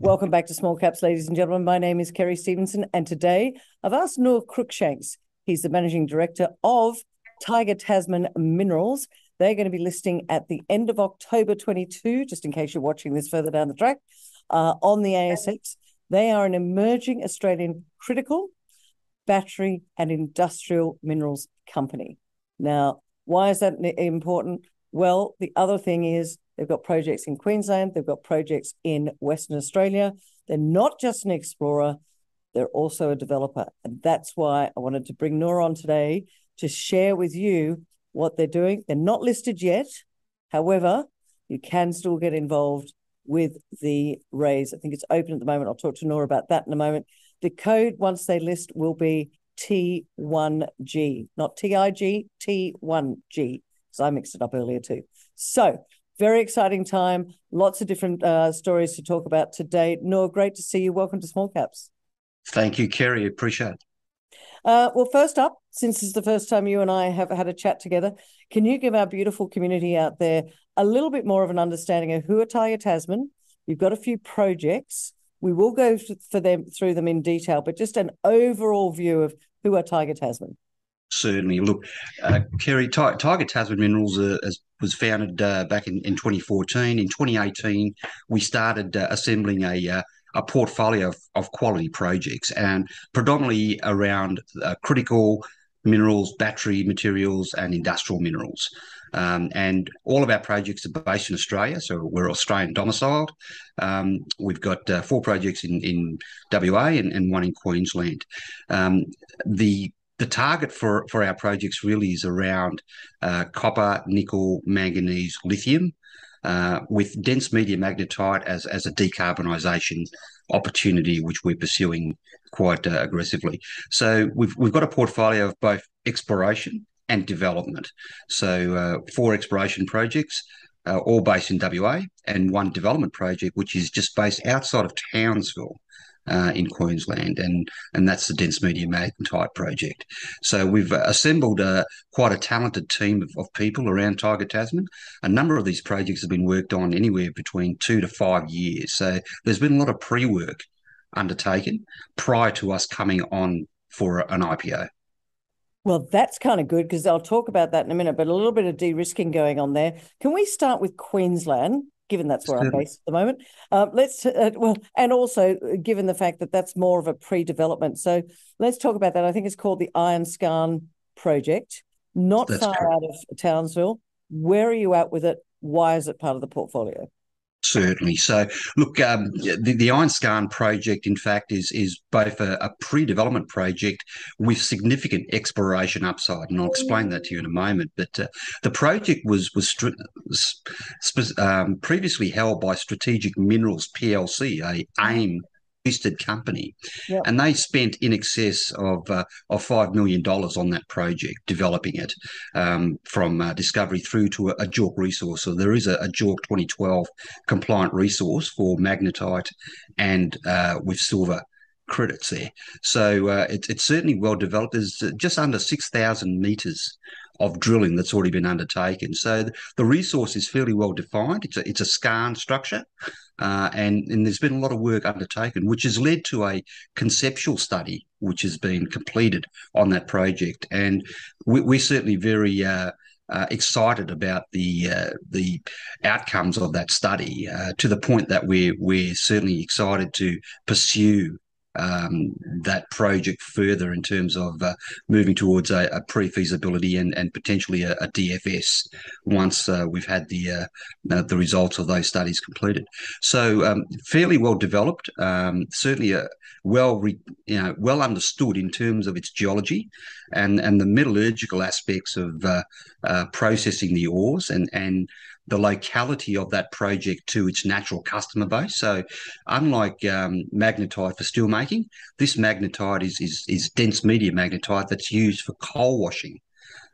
Welcome back to Small Caps, ladies and gentlemen. My name is Kerry Stevenson, and today I've asked Noor Crookshanks. He's the Managing Director of Tiger Tasman Minerals. They're going to be listing at the end of October 22, just in case you're watching this further down the track, on the ASX. They are an emerging Australian critical battery and industrial minerals company. Now, why is that important? Well, the other thing is they've got projects in Queensland, they've got projects in Western Australia. They're not just an explorer, they're also a developer. And that's why I wanted to bring Noor on today to share with you what they're doing. They're not listed yet. However, you can still get involved with the raise. I think it's open at the moment. I'll talk to Noor about that in a moment. The code, once they list, will be T1G, not TIG, T1G. So I mixed it up earlier too. So very exciting time. Lots of different stories to talk about today. Noor, great to see you. Welcome to Small Caps. Thank you, Kerry. Appreciate it. Well, first up, since this is the first time you and I have had a chat together, can you give our beautiful community out there a little bit more of an understanding of who are Tiger Tasman? You've got a few projects. We will go through them in detail, but just an overall view of who are Tiger Tasman. Certainly. Look, Kerry, Tiger Tasman Minerals was founded back in 2014. In 2018, we started assembling a portfolio of quality projects, and predominantly around critical minerals, battery materials, and industrial minerals. And all of our projects are based in Australia, so we're Australian domiciled. We've got 4 projects in WA and 1 in Queensland. The target for our projects really is around copper, nickel, manganese, lithium, with dense media magnetite as a decarbonisation opportunity, which we're pursuing quite aggressively. So we've got a portfolio of both exploration and development. So 4 exploration projects, all based in WA, and 1 development project, which is just based outside of Townsville, in Queensland, and that's the dense media magnetite project. So we've assembled quite a talented team of people around Tiger Tasman. A number of these projects have been worked on anywhere between 2 to 5 years. So there's been a lot of pre-work undertaken prior to us coming on for an IPO. Well, that's kind of good, because I'll talk about that in a minute, but a little bit of de-risking going on there. Can we start with Queensland, given that's where I'm based at the moment? And also given the fact that that's more of a pre-development. So let's talk about that. I think it's called the Iron Skarn Project, not That's far correct. out of Townsville. Where are you at with it? Why is it part of the portfolio? Certainly. So, look, the Iron Skarn project, in fact, is both a pre-development project with significant exploration upside, and I'll explain that to you in a moment. But the project was previously held by Strategic Minerals PLC, a AIM listed company, Yep. and they spent in excess of $5 million on that project, developing it from discovery through to a JORC resource. So there is a JORC 2012 compliant resource for magnetite and with silver credits there. So it's certainly well developed. There's just under 6,000 metres of drilling that's already been undertaken. So the resource is fairly well defined. It's a skarn structure. And there's been a lot of work undertaken, which has led to a conceptual study which has been completed on that project. And we're certainly very excited about the outcomes of that study, to the point that we're certainly excited to pursue that project further in terms of moving towards a pre-feasibility and potentially a DFS once we've had the results of those studies completed. So fairly well developed, certainly well understood in terms of its geology and the metallurgical aspects of processing the ores and the locality of that project to its natural customer base. So unlike magnetite for steelmaking, this magnetite is dense media magnetite that's used for coal washing.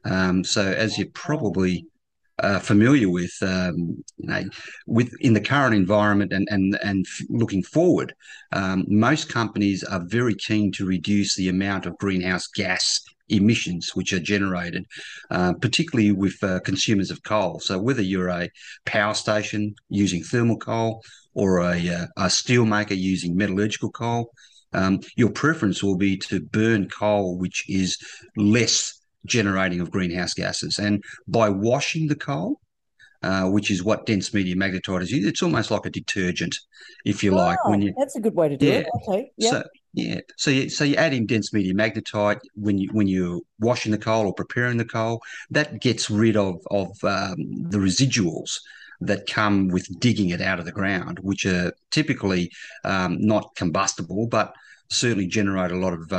So as you probably familiar with, with in the current environment and looking forward, most companies are very keen to reduce the amount of greenhouse gas emissions which are generated, particularly with consumers of coal. So whether you're a power station using thermal coal or a steel maker using metallurgical coal, your preference will be to burn coal which is less generating of greenhouse gases. And by washing the coal, which is what dense media magnetite is used, it's almost like a detergent, if you like. When Oh, you that's a good way to do Yeah, it. Okay. Yeah. so yeah, so you add in dense media magnetite when you're washing the coal or preparing the coal. That gets rid of the residuals that come with digging it out of the ground, which are typically not combustible, but certainly generate a lot of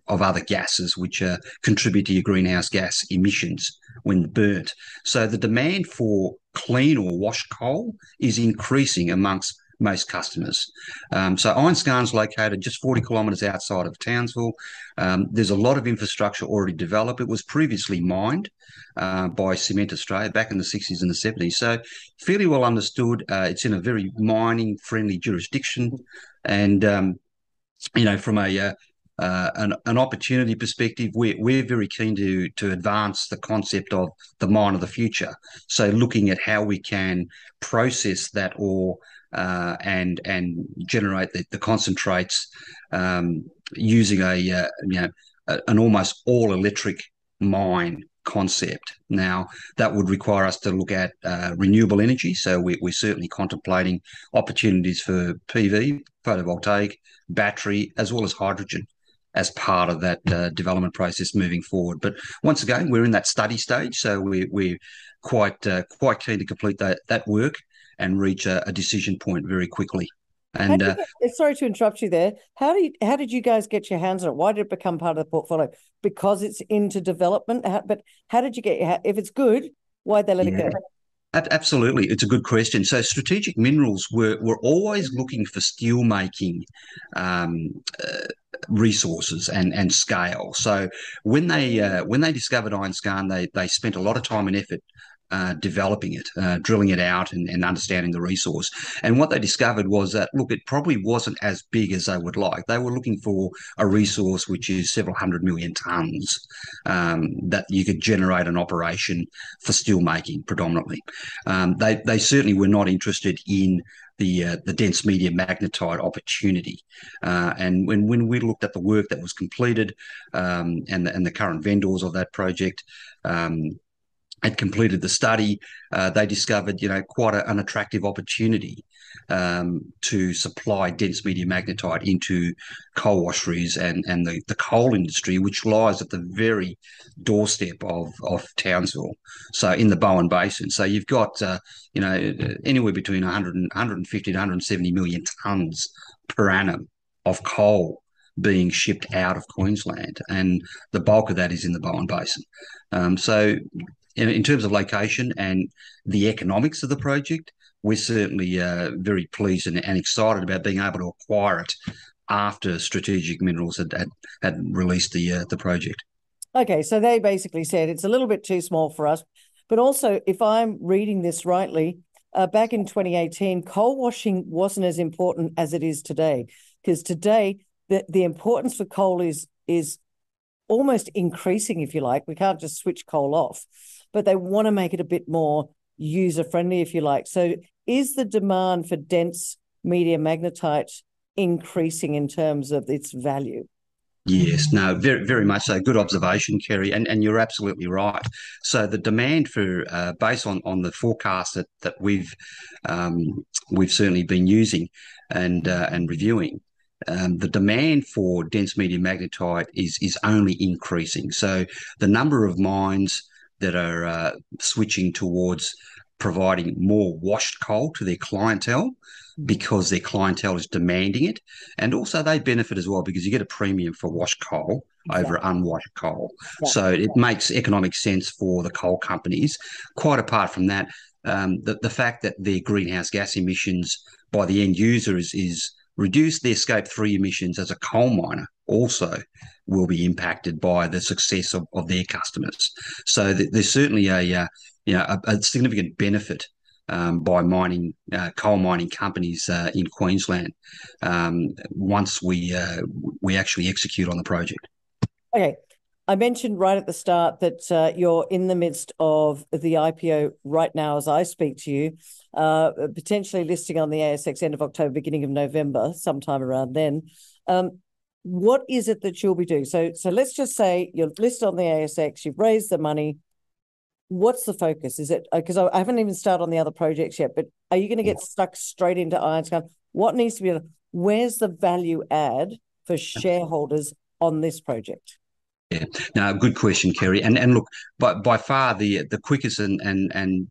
other gases which contribute to your greenhouse gas emissions when burnt. So the demand for clean or washed coal is increasing amongst most customers. So Iron Skarn is located just 40 kilometres outside of Townsville. There's a lot of infrastructure already developed. It was previously mined by Cement Australia back in the 60s and the 70s. So fairly well understood. It's in a very mining-friendly jurisdiction. And from an opportunity perspective, we're very keen to advance the concept of the mine of the future. So looking at how we can process that ore and generate the concentrates using an almost all electric mine concept. Now, that would require us to look at renewable energy. So we're certainly contemplating opportunities for PV, photovoltaic, battery, as well as hydrogen as part of that development process moving forward. But once again, we're in that study stage, so we're quite keen to complete that work and reach a decision point very quickly. And Sorry to interrupt you there. How did you guys get your hands on it? Why did it become part of the portfolio? Because it's into development. But how did you get? If it's good, why'd they let it go? Absolutely, it's a good question. So, Strategic Minerals were always looking for steel making um, resources and scale. So, when they discovered Iron Skarn, they spent a lot of time and effort developing it, drilling it out, and understanding the resource. And what they discovered was that, look, it probably wasn't as big as they would like. They were looking for a resource which is several 100 million tonnes that you could generate an operation for steel making predominantly. They certainly were not interested in the dense media magnetite opportunity. And when we looked at the work that was completed and the current vendors of that project, had completed the study, they discovered, quite an attractive opportunity to supply dense media magnetite into coal washeries and the coal industry, which lies at the very doorstep of Townsville. So in the Bowen Basin. So you've got, anywhere between 150 to 170 million tonnes per annum of coal being shipped out of Queensland, and the bulk of that is in the Bowen Basin. So in terms of location and the economics of the project, we're certainly very pleased and excited about being able to acquire it after Strategic Minerals had released the project. Okay, so they basically said it's a little bit too small for us. But also, if I'm reading this rightly, back in 2018, coal washing wasn't as important as it is today, because today the importance for coal is almost increasing, if you like. We can't just switch coal off, but they want to make it a bit more user-friendly, if you like. So is the demand for dense media magnetite increasing in terms of its value? Yes, no, very, very much so. Good observation, Kerry, and you're absolutely right. So the demand for, based on the forecast that we've certainly been using and reviewing, the demand for dense media magnetite is only increasing. So the number of mines that are switching towards providing more washed coal to their clientele, because their clientele is demanding it. And also they benefit as well because you get a premium for washed coal over unwashed coal. Yeah. So it makes economic sense for the coal companies. Quite apart from that, the fact that their greenhouse gas emissions by the end user is reduced, their Scope 3 emissions as a coal miner also will be impacted by the success of their customers. So there's certainly a significant benefit by coal mining companies in Queensland once we actually execute on the project. Okay. I mentioned right at the start that you're in the midst of the IPO right now as I speak to you, potentially listing on the ASX end of October, beginning of November, sometime around then. What is it that you'll be doing? So let's just say you're listed on the ASX, you've raised the money. What's the focus? Is it because I haven't even started on the other projects yet, but are you going to get stuck straight into Iron Skarn? What needs to be, where's the value add for shareholders on this project? Yeah, no, good question, Kerry. And look, by far the quickest and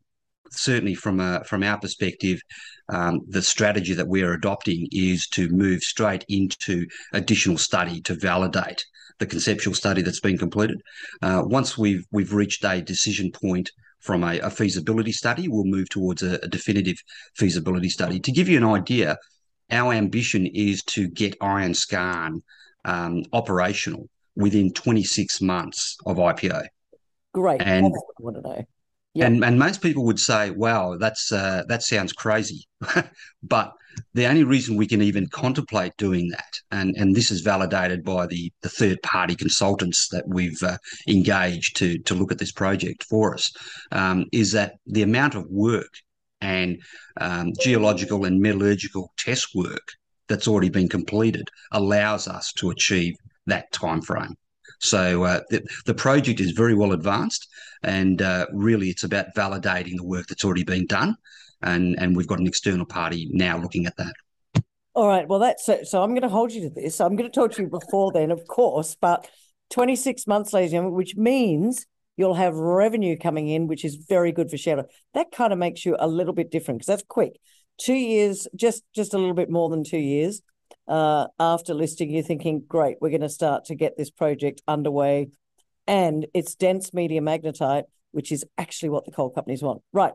certainly from our perspective, the strategy that we are adopting is to move straight into additional study to validate the conceptual study that's been completed. Once we've reached a decision point from a feasibility study, we'll move towards a definitive feasibility study. To give you an idea, our ambition is to get Iron Skarn operational within 26 months of IPO. Great. And That's what I want to know. Yep. and most people would say, "Wow, that sounds crazy," but the only reason we can even contemplate doing that, and this is validated by the third party consultants that we've engaged to look at this project for us, is that the amount of work and geological and metallurgical test work that's already been completed allows us to achieve that time frame. So the project is very well advanced, and really it's about validating the work that's already been done, and we've got an external party now looking at that. All right. Well, that's so I'm going to hold you to this. I'm going to talk to you before then, of course, but 26 months, ladies and gentlemen, which means you'll have revenue coming in, which is very good for shareholders. That kind of makes you a little bit different because that's quick. 2 years, just a little bit more than 2 years after listing, you're thinking, great, we're going to start to get this project underway. And it's dense media magnetite, which is actually what the coal companies want. Right.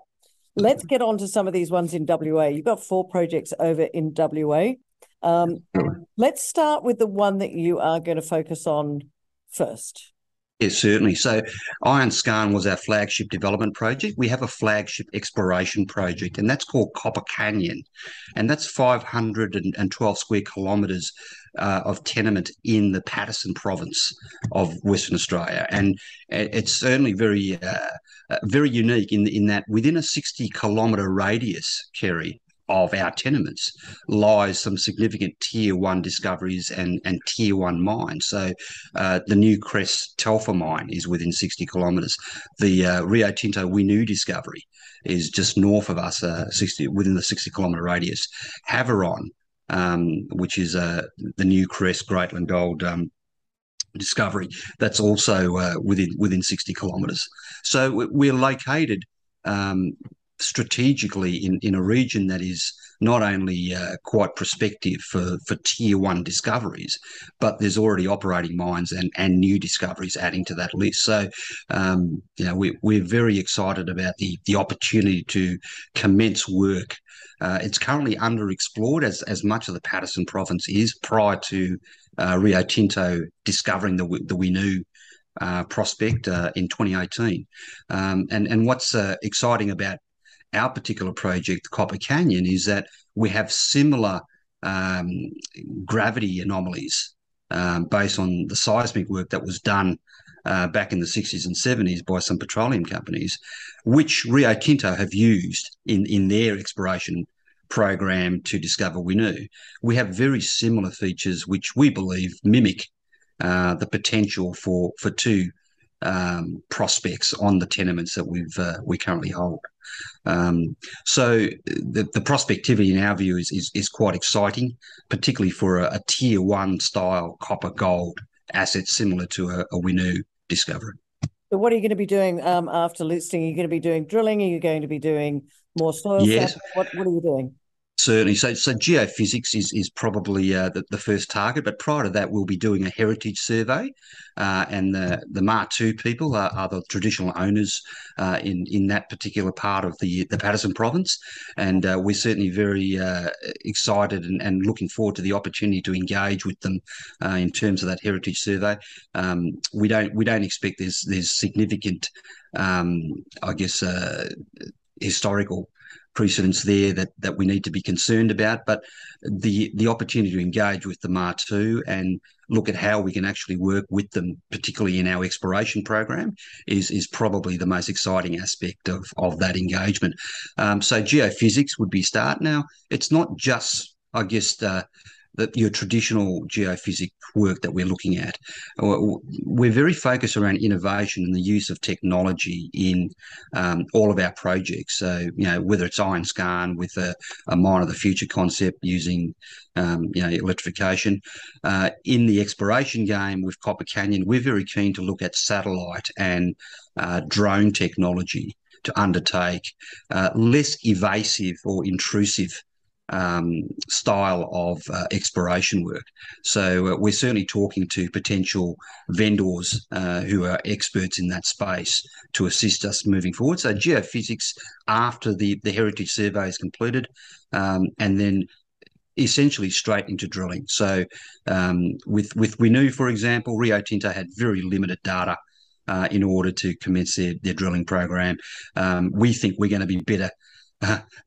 Let's get on to some of these ones in WA. You've got 4 projects over in WA. Let's start with the one that you are going to focus on first. Yes, certainly. So Iron Skarn was our flagship development project. We have a flagship exploration project, and that's called Copper Canyon. And that's 512 square kilometres of tenement in the Paterson province of Western Australia. And it's certainly very unique in that within a 60-kilometre radius, Kerry, of our tenements lies some significant tier 1 discoveries and tier 1 mines. So the New Crest Telfer mine is within 60 kilometres. The Rio Tinto Winu discovery is just north of us, within the 60-kilometre radius. Havieron, which is the New Crest Greatland Gold discovery, that's also within 60 kilometres. So we're located strategically in a region that is not only quite prospective for tier 1 discoveries, but there's already operating mines and new discoveries adding to that list. So, we're very excited about the opportunity to commence work. It's currently underexplored as much of the Paterson province is prior to Rio Tinto discovering the Winu prospect in 2018. And what's exciting about our particular project, Copper Canyon, is that we have similar gravity anomalies based on the seismic work that was done back in the 60s and 70s by some petroleum companies, which Rio Tinto have used in their exploration program to discover Winu. We have very similar features which we believe mimic the potential for 2 prospects on the tenements that we currently hold. So the prospectivity in our view is quite exciting, particularly for a tier 1 style copper gold asset similar to a Winu discovery. So what are you going to be doing after listing? Are you going to be doing drilling? Are you going to be doing more soil Yes. sampling? What are you doing? Certainly. So geophysics is probably the first target, but prior to that, we'll be doing a heritage survey, and the Martu people are the traditional owners in that particular part of the Paterson province, and we're certainly very excited and looking forward to the opportunity to engage with them in terms of that heritage survey. We don't expect there's significant, I guess, historical precedents there that we need to be concerned about, but the opportunity to engage with the Martu and look at how we can actually work with them, particularly in our exploration program, is probably the most exciting aspect of that engagement. So geophysics would be start. Now, it's not just, I guess, your traditional geophysics work that we're looking at. We're very focused around innovation and the use of technology in all of our projects. So, whether it's Iron Skarn with a mine of the future concept using, electrification. In the exploration game with Copper Canyon, we're very keen to look at satellite and drone technology to undertake less evasive or intrusive style of exploration work. So we're certainly talking to potential vendors who are experts in that space to assist us moving forward. So geophysics after the heritage survey is completed, and then essentially straight into drilling. So with Renew, for example, Rio Tinto had very limited data in order to commence their drilling program. We think we're going to be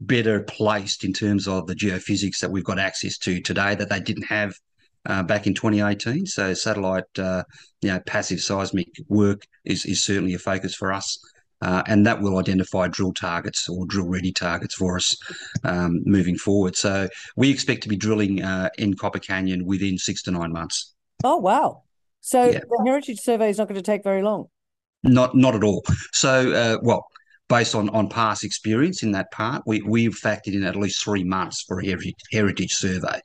better placed in terms of the geophysics that we've got access to today that they didn't have back in 2018. So satellite, passive seismic work is certainly a focus for us. And that will identify drill targets or drill-ready targets for us moving forward. So we expect to be drilling in Copper Canyon within 6 to 9 months. Oh, wow. So Yeah. the heritage survey is not going to take very long. Not at all. So, based on past experience in that part, we've factored in at least 3 months for a heritage survey.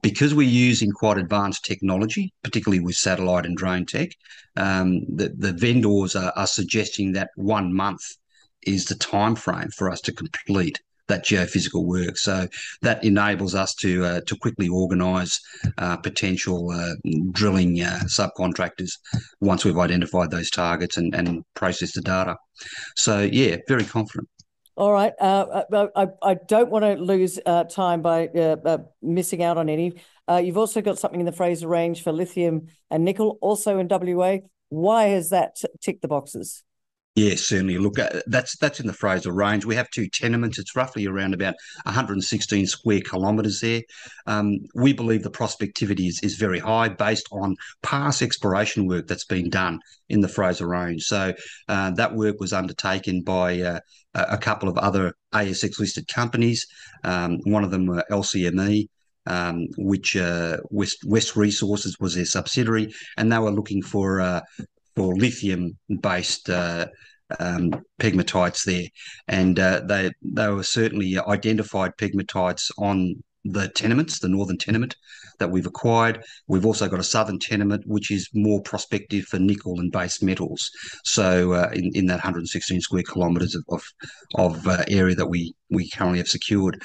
Because we're using quite advanced technology, particularly with satellite and drone tech, the vendors are suggesting that 1 month is the time frame for us to complete that geophysical work. So that enables us to quickly organise potential drilling subcontractors once we've identified those targets and processed the data. So, yeah, very confident. All right. I don't want to lose time by missing out on any. You've also got something in the Fraser range for lithium and nickel, also in WA. Why has that ticked the boxes? Yeah, certainly. Look, that's in the Fraser range. We have 2 tenements. It's roughly around about 116 square kilometres there. We believe the prospectivity is very high based on past exploration work that's been done in the Fraser range. So that work was undertaken by a couple of other ASX listed companies. One of them were LCME. Which West Resources was their subsidiary, and they were looking for lithium-based pegmatites there, and they were certainly identified pegmatites on the tenements, the northern tenement that we've acquired. We've also got a southern tenement which is more prospective for nickel and base metals. So in that 116 square kilometres of area that we currently have secured.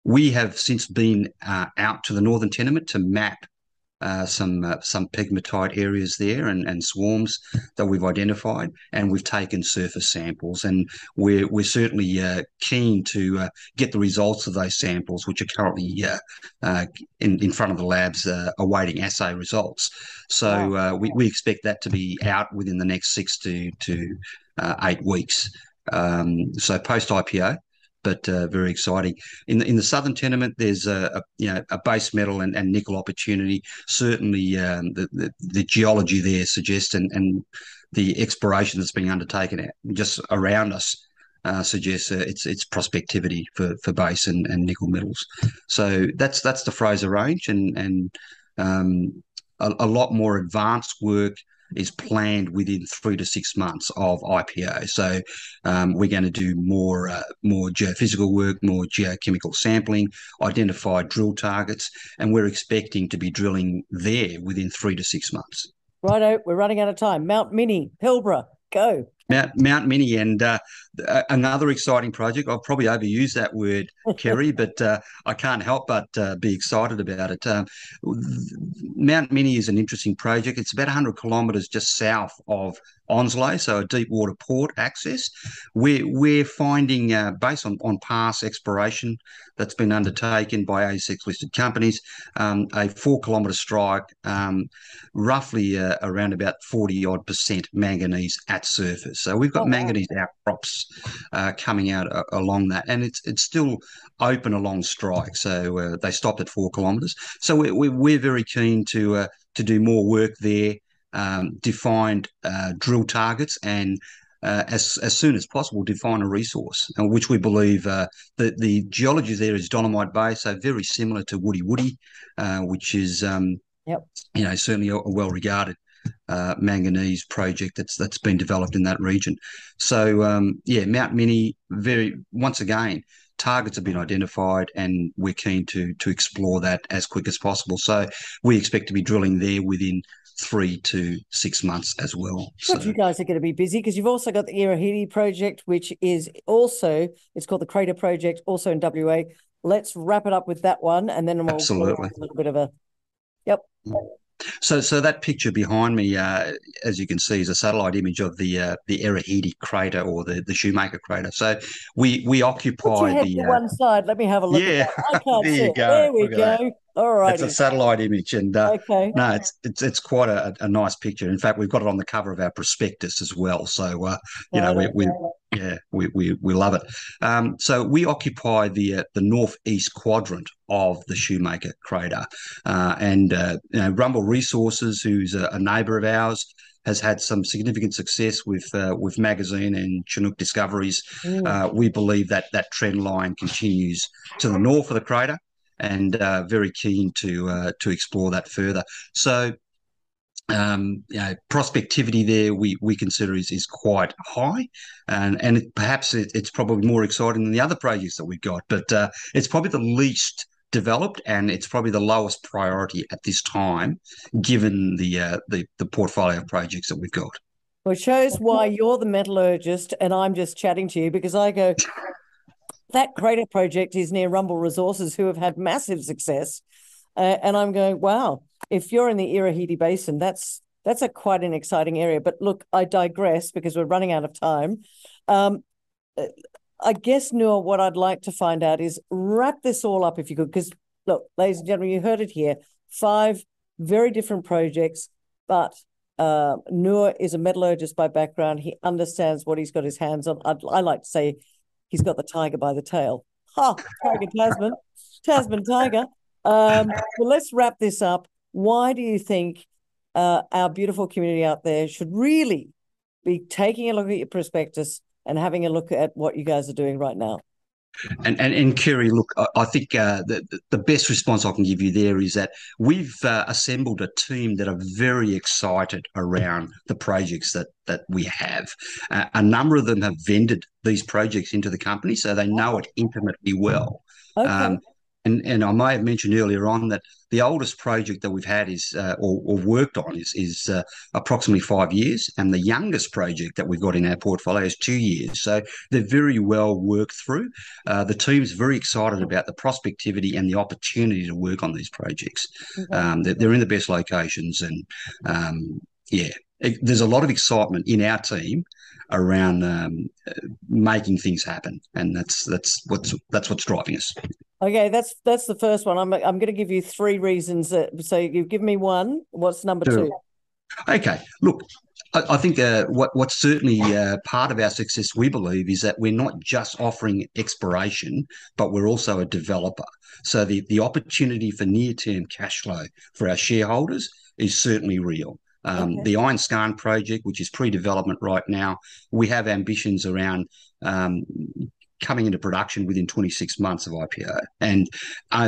We have since been out to the northern tenement to map some pegmatite areas there and swarms that we've identified, and we've taken surface samples, and we're certainly keen to get the results of those samples, which are currently in front of the labs awaiting assay results. So Wow. we expect that to be out within the next 6 to 8 weeks. So post IPO. But very exciting. In the southern tenement, there's a base metal and nickel opportunity. Certainly, the geology there suggests, and the exploration that's being undertaken just around us suggests it's prospectivity for base and nickel metals. So that's the Fraser range, and a lot more advanced work is planned within 3 to 6 months of IPO. So we're going to do more geophysical work, more geochemical sampling, identify drill targets, and we're expecting to be drilling there within 3 to 6 months. Righto, we're running out of time. Mount Minnie, Pilbara, go. Mount Minnie, and another exciting project. I've probably overused that word, Kerry, but I can't help but be excited about it. Mount Minnie is an interesting project. It's about 100 kilometres just south of Onslow, so a deep water port access. We're finding, based on past exploration that's been undertaken by ASX listed companies, a 4 kilometre strike, roughly around about 40 odd percent manganese at surface. So we've got manganese outcrops coming out along that, and it's still open along strike. So they stopped at 4 kilometres. So we're very keen to do more work there, define drill targets, and as soon as possible define a resource, which we believe the geology there is dolomite based, so very similar to Woody Woody, which is Yep. certainly a well regarded manganese project that's been developed in that region. So Mount Minnie, once again, targets have been identified, and we're keen to explore that as quick as possible. So we expect to be drilling there within 3 to 6 months as well. But you guys are going to be busy because you've also got the Irahiti project, which is also, it's called the Crater Project, also in WA. Let's wrap it up with that one, and then we'll absolutely a little bit of a, yep. So that picture behind me, as you can see, is a satellite image of the Irahiti crater, or the Shoemaker crater. So we occupy Put your head the to one side. Let me have a look at that. I can't there see you it. go. There we Look at go. that. All right. It's a satellite image, and okay. no, it's quite a nice picture. In fact, we've got it on the cover of our prospectus as well. So we love it. So we occupy the northeast quadrant of the Shoemaker crater, and Rumble Resources, who's a neighbour of ours, has had some significant success with Magazine and Chinook discoveries. We believe that trend line continues to the north of the crater, and very keen to explore that further. So prospectivity there we consider is quite high, and perhaps it's probably more exciting than the other projects that we've got, but it's probably the least developed, and it's probably the lowest priority at this time, given the portfolio of projects that we've got. Well, it shows why you're the metallurgist and I'm just chatting to you, because I go, that Crater Project is near Rumble Resources, who have had massive success. And I'm going, wow, if you're in the Irahiti Basin, that's quite an exciting area. But look, I digress because we're running out of time. I guess, Noor, what I'd like to find out is wrap this all up if you could, because look, ladies and gentlemen, you heard it here, 5 very different projects, but Noor is a metallurgist by background. He understands what he's got his hands on. I like to say he's got the tiger by the tail. Tiger Tasman, Tasman Tiger. Well, let's wrap this up. Why do you think our beautiful community out there should really be taking a look at your prospectus and having a look at what you guys are doing right now? And Kerry, look, I think the best response I can give you there is that we've assembled a team that are very excited around the projects that we have. A number of them have vended these projects into the company, so they know it intimately well. Okay. And I may have mentioned earlier on that the oldest project that we've had is or worked on is approximately 5 years, and the youngest project that we've got in our portfolio is 2 years. So they're very well worked through. The team's very excited about the prospectivity and the opportunity to work on these projects. Okay. They're in the best locations, and there's a lot of excitement in our team around making things happen, and that's what's driving us. Okay, that's the first one. I'm going to give you 3 reasons. So you've given me one. What's number 2? Okay, look, I think what's certainly part of our success, we believe, is that we're not just offering exploration, but we're also a developer. So the opportunity for near-term cash flow for our shareholders is certainly real. The Iron Skarn project, which is pre-development right now, we have ambitions around coming into production within 26 months of IPO. And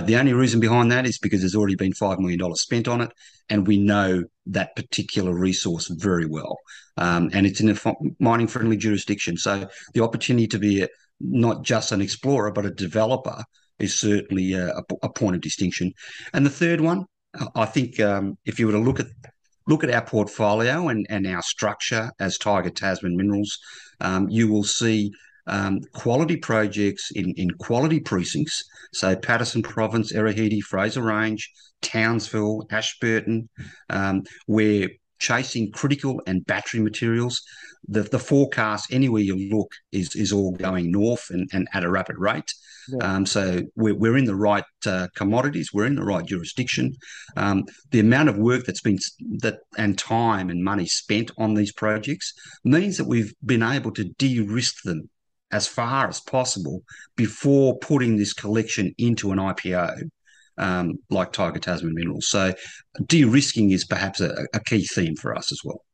the only reason behind that is because there's already been $5 million spent on it, and we know that particular resource very well. And it's in a mining-friendly jurisdiction. So the opportunity to be not just an explorer, but a developer is certainly a point of distinction. And the third one, I think if you were to look at look at our portfolio and our structure as Tiger Tasman Minerals, you will see quality projects in quality precincts. So Patterson Province, Irahiti, Fraser Range, Townsville, Ashburton, we're chasing critical and battery materials. The forecast anywhere you look is all going north and at a rapid rate. Yeah. So we're in the right commodities, we're in the right jurisdiction. The amount of work and time and money spent on these projects means that we've been able to de-risk them as far as possible before putting this collection into an IPO, like Tiger Tasman Minerals. So de-risking is perhaps a key theme for us as well.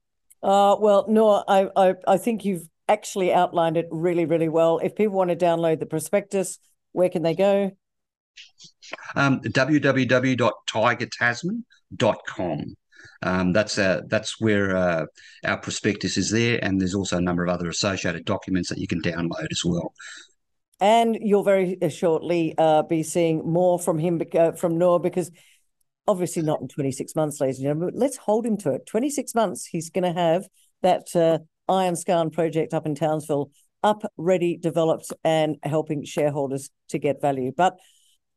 Well, Noor, I think you've actually outlined it really, really well. If people want to download the prospectus, where can they go? www.tigertasman.com. That's where our prospectus is there, and there's also a number of other associated documents that you can download as well. And you'll very shortly be seeing more from him, from Noor, because obviously not in 26 months, ladies and gentlemen, but let's hold him to it. 26 months, he's going to have that Iron Skarn project up in Townsville up, ready, developed, and helping shareholders to get value. But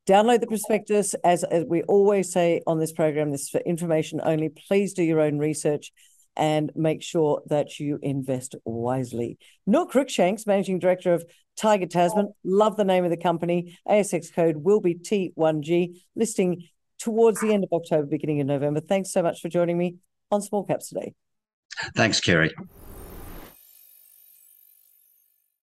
download the prospectus. As we always say on this program, this is for information only. Please do your own research and make sure that you invest wisely. Noor Crookshanks, Managing Director of Tiger Tasman. Love the name of the company. ASX code will be T1G, listing towards the end of October, beginning of November. Thanks so much for joining me on Small Caps today. Thanks, Kerry.